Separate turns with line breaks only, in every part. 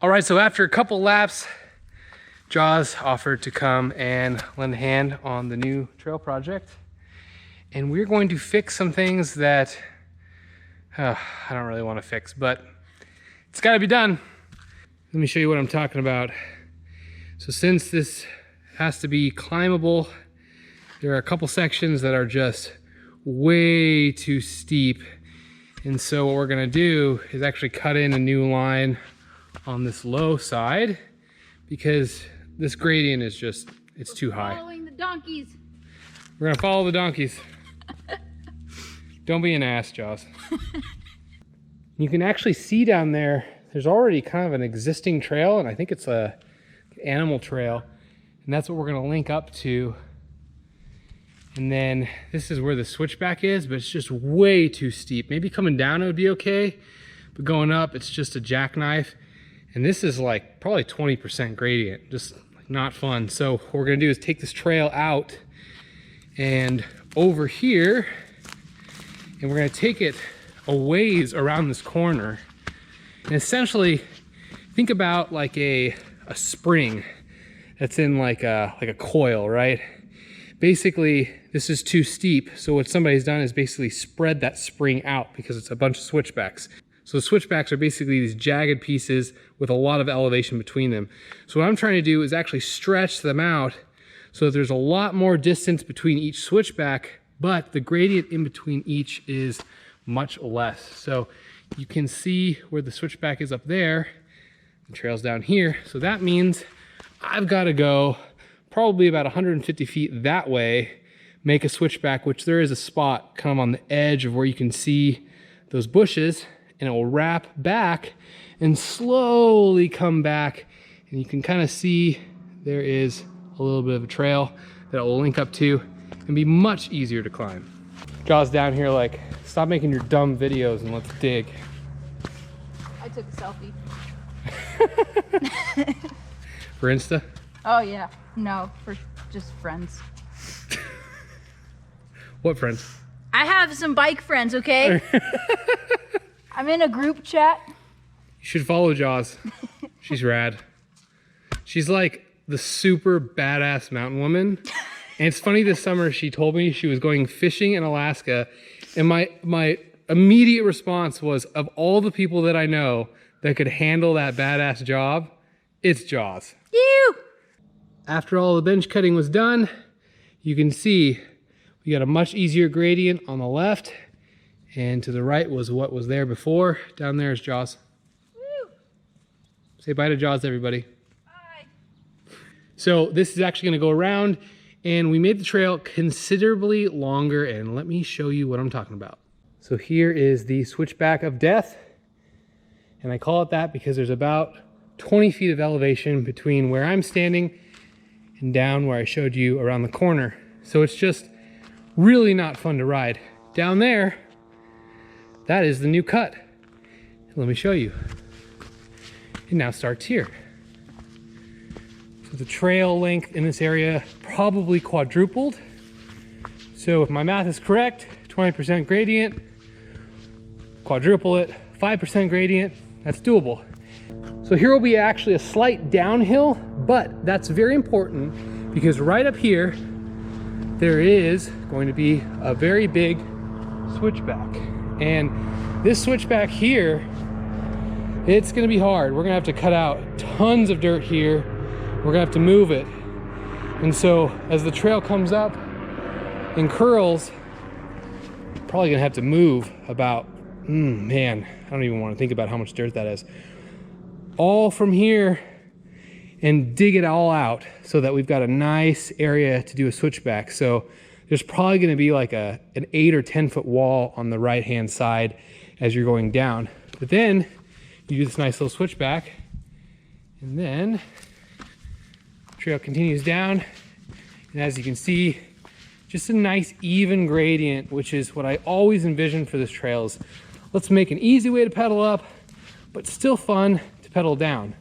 All right, so after a couple laps, Jaws offered to come and lend a hand on the new trail project. And we're going to fix some things that I don't really want to fix, but it's got to be done. Let me show you what I'm talking about. So since this has to be climbable, there are a couple sections that are just way too steep. And so what we're gonna do is actually cut in a new line on this low side because this gradient is just, it's too high.
Following the donkeys.
We're gonna follow the donkeys. Don't be an ass, Jaws. You can actually see down there, there's already kind of an existing trail, and I think it's a animal trail, and that's what we're gonna link up to. And then this is where the switchback is, but it's just way too steep. Maybe coming down it would be okay, but going up, it's just a jackknife. And this is like probably 20% gradient, just like not fun. So what we're gonna do is take this trail out and over here, and we're gonna take it a ways around this corner. And essentially, think about like a spring that's in like a coil, right? Basically, this is too steep. So what somebody's done is basically spread that spring out because it's a bunch of switchbacks. So the switchbacks are basically these jagged pieces with a lot of elevation between them. So what I'm trying to do is actually stretch them out so that there's a lot more distance between each switchback, but the gradient in between each is much less. So you can see where the switchback is up there, the trail's down here. So that means I've got to go probably about 150 feet that way, make a switchback, which there is a spot kind of on the edge of where you can see those bushes, and it will wrap back and slowly come back. And you can kind of see there is a little bit of a trail that it will link up to and be much easier to climb. Jaws down here like, stop making your dumb videos and let's dig.
I took a selfie.
For Insta?
Oh yeah, no, for just friends.
What friends?
I have some bike friends, okay? I'm in a group chat.
You should follow Jaws. She's rad. She's like the super badass mountain woman. And it's funny, this summer she told me she was going fishing in Alaska, and my immediate response was, of all the people that I know that could handle that badass job, it's Jaws.
You.
After all the bench cutting was done, you can see we got a much easier gradient on the left, and to the right was what was there before. Down there is Jaws.
Woo.
Say bye to Jaws, everybody.
Bye.
So this is actually gonna go around, and we made the trail considerably longer, and let me show you what I'm talking about. So here is the switchback of death, and I call it that because there's about 20 feet of elevation between where I'm standing and down where I showed you around the corner. So it's just really not fun to ride. Down there, that is the new cut. Let me show you. It now starts here. So the trail length in this area probably quadrupled. So if my math is correct, 20% gradient, quadruple it, 5% gradient, that's doable. So here will be actually a slight downhill, but that's very important because right up here, there is going to be a very big switchback. And this switchback here, it's gonna be hard. We're gonna have to cut out tons of dirt here. We're gonna have to move it. And so as the trail comes up and curls, probably gonna have to move about, man, I don't even wanna think about how much dirt that is. All from here and dig it all out so that we've got a nice area to do a switchback. So there's probably gonna be like an 8 or 10 foot wall on the right hand side as you're going down. But then you do this nice little switchback, and then the trail continues down. And as you can see, just a nice even gradient, which is what I always envisioned for this trail. Is let's make an easy way to pedal up, but still fun to pedal down.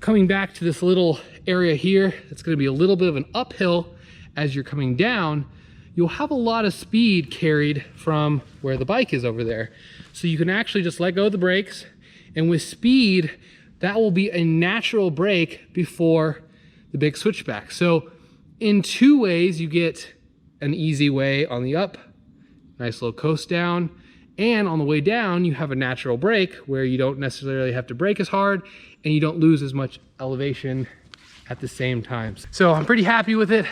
Coming back to this little area here, it's gonna be a little bit of an uphill as you're coming down. You'll have a lot of speed carried from where the bike is over there. So you can actually just let go of the brakes, and with speed, that will be a natural break before the big switchback. So in 2 ways, you get an easy way on the up, nice little coast down, and on the way down, you have a natural break where you don't necessarily have to brake as hard and you don't lose as much elevation at the same time. So I'm pretty happy with it.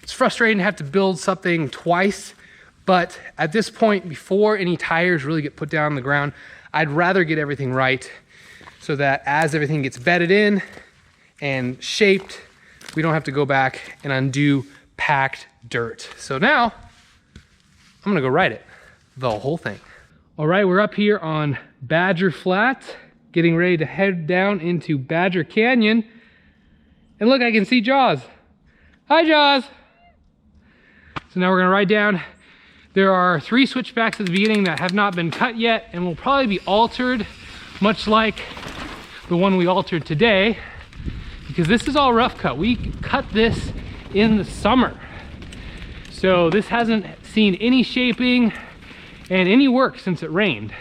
It's frustrating to have to build something twice, but at this point, before any tires really get put down on the ground, I'd rather get everything right so that as everything gets bedded in and shaped, we don't have to go back and undo packed dirt. So now I'm gonna go ride it, the whole thing. All right, we're up here on Badger Flat, getting ready to head down into Badger Canyon. And look, I can see Jaws. Hi, Jaws. So now we're gonna ride down. There are 3 switchbacks at the beginning that have not been cut yet and will probably be altered, much like the one we altered today, because this is all rough cut. We cut this in the summer. So this hasn't seen any shaping and any work since it rained.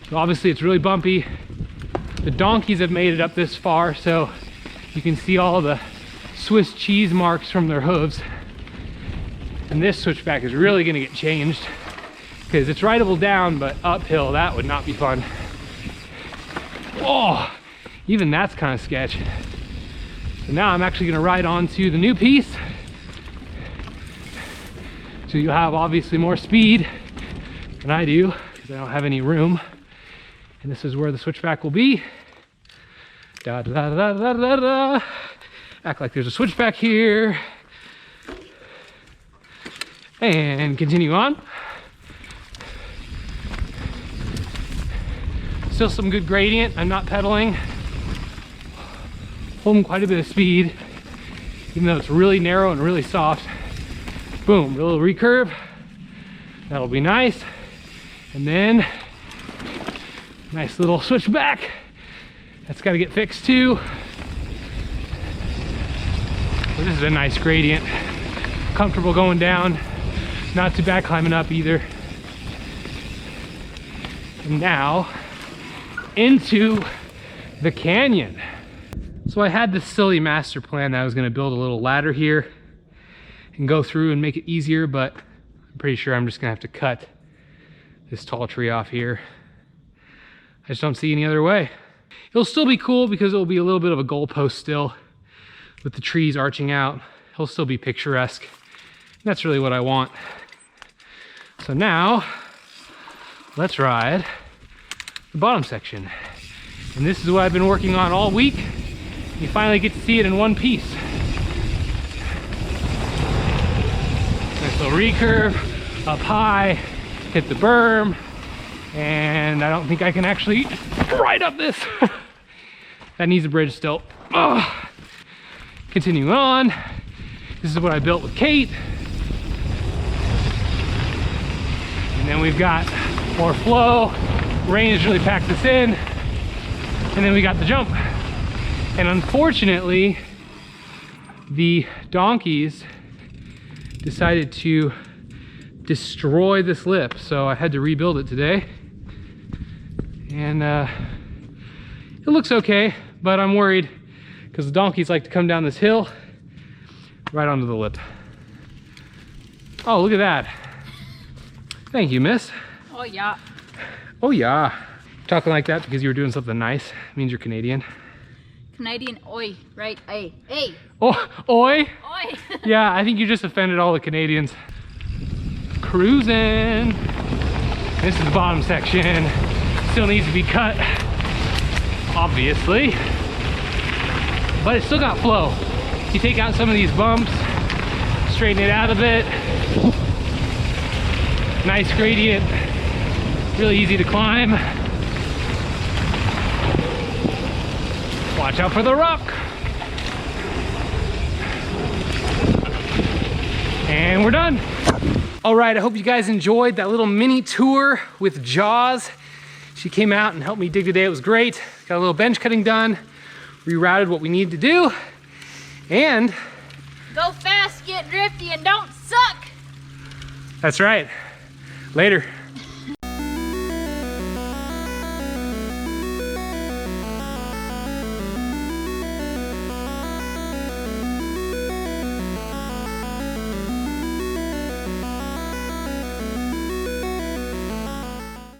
So obviously it's really bumpy. The donkeys have made it up this far, so you can see all the Swiss cheese marks from their hooves. And this switchback is really gonna get changed because it's rideable down, but uphill, that would not be fun. Oh, even that's kind of sketch. So now I'm actually gonna ride onto the new piece. So you'll have obviously more speed than I do because I don't have any room. And this is where the switchback will be. Da, da, da, da, da, da. Act like there's a switchback here. And continue on. Still some good gradient. I'm not pedaling. Holding quite a bit of speed, even though it's really narrow and really soft. Boom, a little recurve. That'll be nice. And then nice little switchback. That's got to get fixed too. So this is a nice gradient. Comfortable going down. Not too bad climbing up either. And now into the canyon. So I had this silly master plan that I was going to build a little ladder here and go through and make it easier, but I'm pretty sure I'm just going to have to cut this tall tree off here. I just don't see any other way. It'll still be cool because it'll be a little bit of a goalpost still with the trees arching out. It'll still be picturesque. And that's really what I want. So now let's ride the bottom section. And this is what I've been working on all week. You finally get to see it in one piece. Nice little recurve, up high, hit the berm, and I don't think I can actually ride up this. That needs a bridge still. Oh. Continuing on, this is what I built with Kate. And then we've got more flow. Rain has really packed this in. And then we got the jump. And unfortunately, the donkeys decided to destroy this lip, so I had to rebuild it today. And it looks okay, but I'm worried because the donkeys like to come down this hill right onto the lip. Oh, look at that. Thank you, miss.
Oh yeah.
Oh yeah. Talking like that because you were doing something nice means you're Canadian.
Canadian oi, right? Hey, hey.
Oh, oi?
Oi.
Yeah, I think you just offended all the Canadians. Cruising. This is the bottom section. Still needs to be cut, obviously. But it's still got flow. You take out some of these bumps, straighten it out a bit. Nice gradient. Really easy to climb. Watch out for the rock. And we're done. All right, I hope you guys enjoyed that little mini tour with Jaws. She came out and helped me dig today. It was great. Got a little bench cutting done, rerouted what we needed to do, and
go fast, get drifty, and don't suck.
that's right. Later.